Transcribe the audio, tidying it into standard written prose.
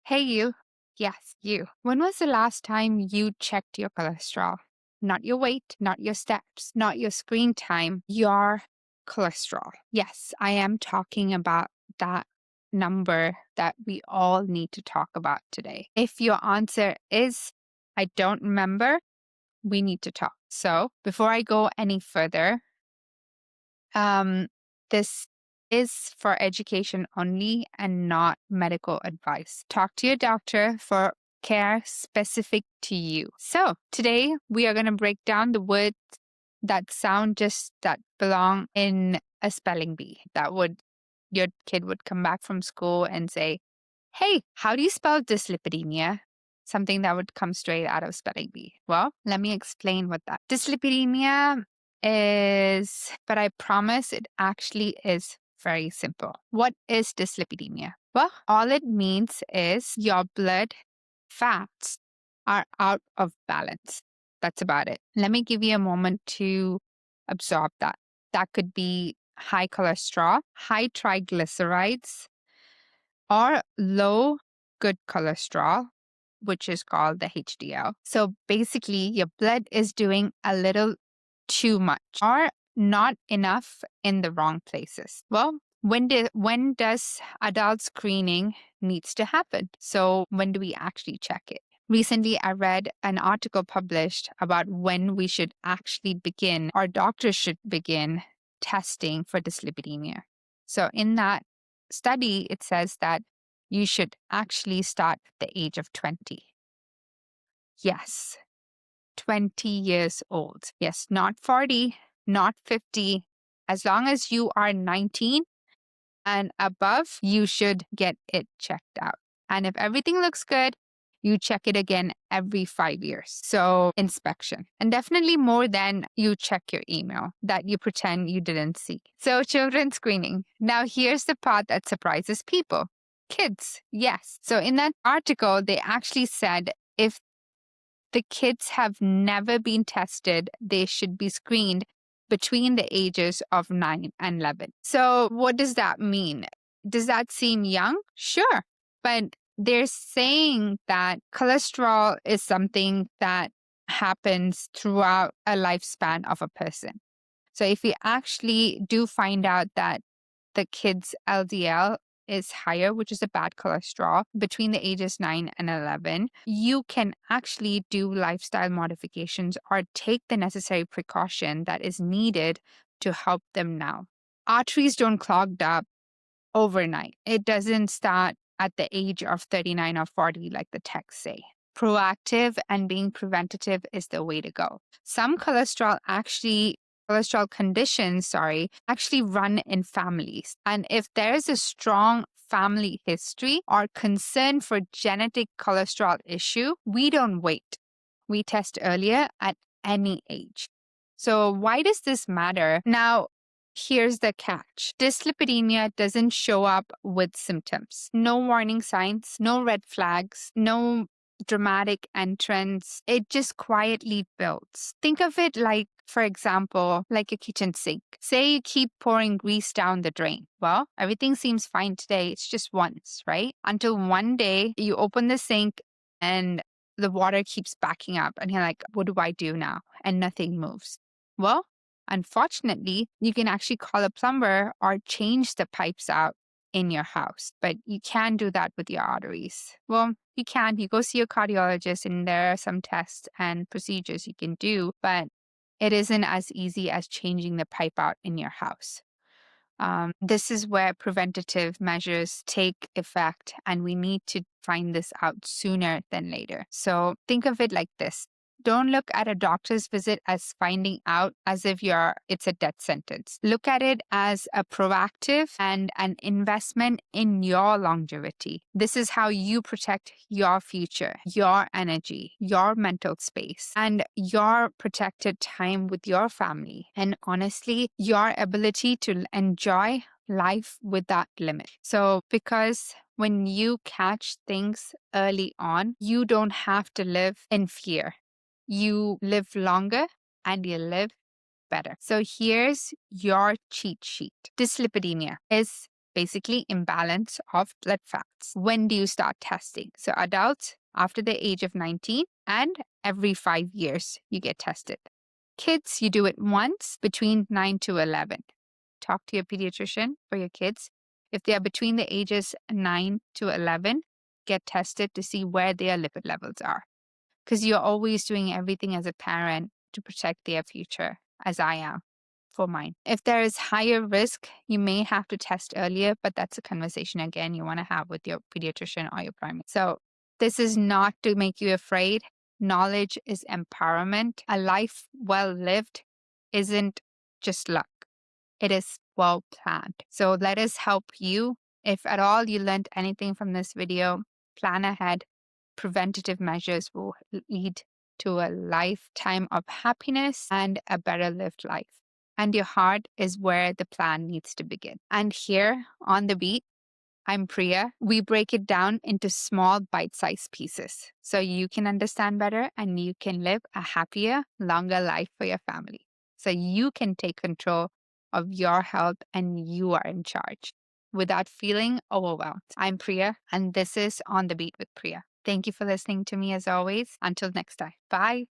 Hey, you. Yes, you. When was the last time you checked your cholesterol? Not your weight, not your steps, not your screen time, your cholesterol. Yes, I am talking about that number that we all need to talk about today. If your answer is, I don't remember, we need to talk. So before I go any further, this is for education only and not medical advice. Talk to your doctor for care specific to you. So today we are going to break down the words that belong in a spelling bee. Your kid would come back from school and say, "Hey, how do you spell dyslipidemia?" Something that would come straight out of spelling bee. Well, let me explain what that dyslipidemia is, but I promise it actually is very simple. What is dyslipidemia? Well, all it means is your blood fats are out of balance. That's about it. Let me give you a moment to absorb that. That could be high cholesterol, high triglycerides, or low good cholesterol, which is called the HDL. So basically, your blood is doing a little too much or not enough in the wrong places. Well, when does adult screening needs to happen? So when do we actually check it? Recently, I read an article published about when we should actually begin, or doctors should begin testing for dyslipidemia. So in that study, it says that you should actually start at the age of 20. Yes, 20 years old. Yes, not 40, not 50. As long as you are 19 and above, you should get it checked out. And if everything looks good, you check it again every 5 years. So inspection. And definitely more than you check your email that you pretend you didn't see. So children screening. Now here's the part that surprises people. Kids, yes. So in that article, they actually said if the kids have never been tested, they should be screened between the ages of 9 and 11. So what does that mean? Does that seem young? Sure. But they're saying that cholesterol is something that happens throughout a lifespan of a person. So if we actually do find out that the kid's LDL is higher, which is a bad cholesterol, between the ages 9 and 11, you can actually do lifestyle modifications or take the necessary precaution that is needed to help them now. Arteries don't clog up overnight. It doesn't start at the age of 39 or 40 like the texts say. Proactive and being preventative is the way to go. Some cholesterol conditions, actually run in families. And if there is a strong family history or concern for genetic cholesterol issue, we don't wait. We test earlier at any age. So why does this matter? Now, here's the catch. Dyslipidemia doesn't show up with symptoms. No warning signs, no red flags, no dramatic entrance. It just quietly builds. Think of it like, for example, like a kitchen sink. Say you keep pouring grease down the drain. Well, everything seems fine today. It's just once, right? Until one day you open the sink and the water keeps backing up and you're like, what do I do now? And nothing moves. Well, unfortunately, you can actually call a plumber or change the pipes out in your house, but you can do that with your arteries. Well, you can. You go see a cardiologist, and there are some tests and procedures you can do, but it isn't as easy as changing the pipe out in your house. This is where preventative measures take effect, and we need to find this out sooner than later. So think of it like this. Don't look at a doctor's visit as finding out as if it's a death sentence. Look at it as a proactive and an investment in your longevity. This is how you protect your future, your energy, your mental space, and your protected time with your family. And honestly, your ability to enjoy life without limit. So because when you catch things early on, you don't have to live in fear. You live longer and you live better. So here's your cheat sheet. Dyslipidemia is basically imbalance of blood fats. When do you start testing? So adults after the age of 19 and every 5 years you get tested. Kids, you do it once between 9 to 11. Talk to your pediatrician for your kids. If they are between the ages 9 to 11, get tested to see where their lipid levels are. Because you're always doing everything as a parent to protect their future, as I am for mine. If there is higher risk, you may have to test earlier, but that's a conversation again you want to have with your pediatrician or your primary. So this is not to make you afraid. Knowledge is empowerment. A life well lived isn't just luck. It is well planned. So let us help you. If at all you learned anything from this video, plan ahead. Preventative measures will lead to a lifetime of happiness and a better lived life. And your heart is where the plan needs to begin. And here on the beat, I'm Priya. We break it down into small bite-sized pieces so you can understand better and you can live a happier, longer life for your family. So you can take control of your health and you are in charge without feeling overwhelmed. I'm Priya and this is On the Beat with Priya. Thank you for listening to me as always. Until next time. Bye.